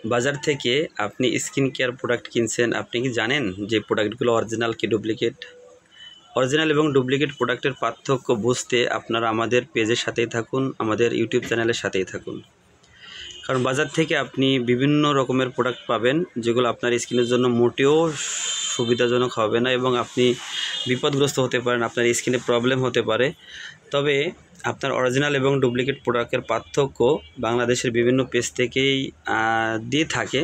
বাজার থেকে আপনি স্কিন কেয়ার প্রোডাক্ট কিনছেন, আপনি কি জানেন যে প্রোডাক্টগুলো অরিজিনাল কি ডুপ্লিকেট? অরিজিনাল এবং ডুপ্লিকেট প্রোডাক্টের পার্থক্য বুঝতে আপনারা আমাদের পেজের সাথেই থাকুন, আমাদের ইউটিউব চ্যানেলের সাথেই থাকুন। কারণ বাজার থেকে আপনি বিভিন্ন রকমের প্রোডাক্ট পাবেন যেগুলো আপনার স্কিনের জন্য মোটেও সুবিধাজনক হবে না এবং আপনি বিপদগ্রস্ত হতে পারেন, আপনার স্কিনে প্রবলেম হতে পারে। তবে আপনার অরিজিনাল এবং ডুপ্লিকেট প্রোডাক্টের পার্থক্য বাংলাদেশের বিভিন্ন পেজ থেকেই দিয়ে থাকে।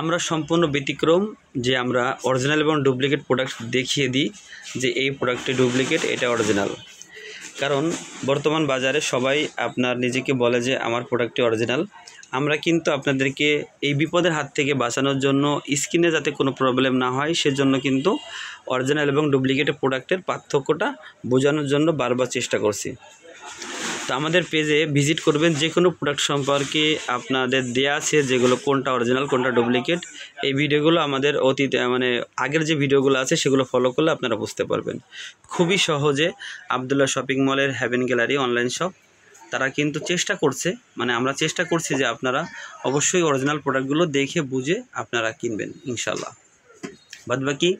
আমরা সম্পূর্ণ ব্যতিক্রম যে আমরা অরিজিনাল এবং ডুপ্লিকেট প্রোডাক্ট দেখিয়ে দিই যে এই প্রোডাক্টটি ডুপ্লিকেট, এটা অরিজিনাল। কারণ বর্তমান বাজারে সবাই আপনার নিজেকে বলে যে আমার প্রোডাক্টটি অরিজিনাল। আমরা কিন্তু আপনাদেরকে এই বিপদের হাত থেকে বাঁচানোর জন্য, স্কিনে যাতে কোনো প্রবলেম না হয় সেজন্য কিন্তু অরিজিনাল এবং ডুপ্লিকেট প্রোডাক্টের পার্থক্যটা বোঝানোর জন্য বারবার চেষ্টা করছি। তো আমাদের পেজে ভিজিট করবেন, যে কোনো প্রোডাক্ট সম্পর্কে আপনাদের দেয়া আছে যেগুলো কোনটা অরিজিনাল কোনটা ডুপ্লিকেট। এই ভিডিওগুলো আমাদের আগের যে ভিডিওগুলো আছে সেগুলো ফলো করলে আপনারা বুঝতে পারবেন খুবই সহজে। আবদুল্লাহ শপিং মলের হ্যাভেন গ্যালারি অনলাইন শপ, তারা কিন্তু চেষ্টা করছে, আমরা চেষ্টা করছি যে আপনারা অবশ্যই অরিজিনাল প্রোডাক্টগুলো দেখে বুঝে আপনারা কিনবেন ইনশাল্লাহ। বাদবাকি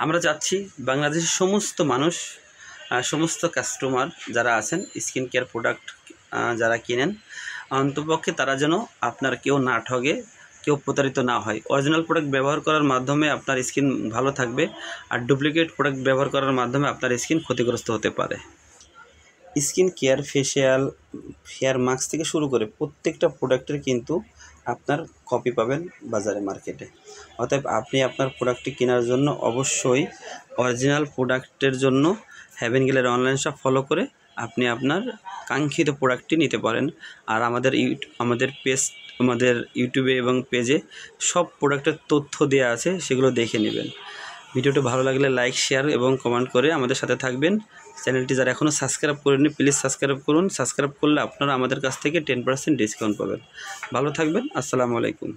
আমরা চাচ্ছি বাংলাদেশের সমস্ত মানুষ, সমস্ত কাস্টমার যারা আছেন স্কিন কেয়ার প্রোডাক্ট যারা কিনেন, অন্তপক্ষে তারা যেন আপনার কেউ না ঠগে, কেউ প্রতারিত না হয়। অরিজিনাল প্রোডাক্ট ব্যবহার করার মাধ্যমে আপনার স্কিন ভালো থাকবে, আর ডুপ্লিকেট প্রোডাক্ট ব্যবহার করার মাধ্যমে আপনার স্কিন ক্ষতিগ্রস্ত হতে পারে। Skin care, facial, hair mask থেকে শুরু করে প্রত্যেকটা প্রোডাক্টের কিন্তু আপনার কপি পাবেন বাজারে, মার্কেটে। অতএব আপনি আপনার প্রোডাক্টটি কেনার জন্য অবশ্যই অরিজিনাল প্রোডাক্টের জন্য Haven Gallery online shop follow করে আপনি আপনার কাঙ্ক্ষিত প্রোডাক্টটি নিতে পারেন। আর আমাদের ইউটিউবে এবং পেজে সব প্রোডাক্টের তথ্য দেওয়া আছে, সেগুলো দেখে নেবেন। ভিডিওটি ভালো লাগলে লাইক, শেয়ার এবং কমেন্ট করে আমাদের সাথে থাকবেন। চ্যানেলটি যারা এখনও সাবস্ক্রাইব করেননি প্লিজ সাবস্ক্রাইব করুন। সাবস্ক্রাইব করলে আপনারা আমাদের কাছ থেকে 10% ডিসকাউন্ট পাবেন। ভালো থাকবেন। আসসালামু আলাইকুম।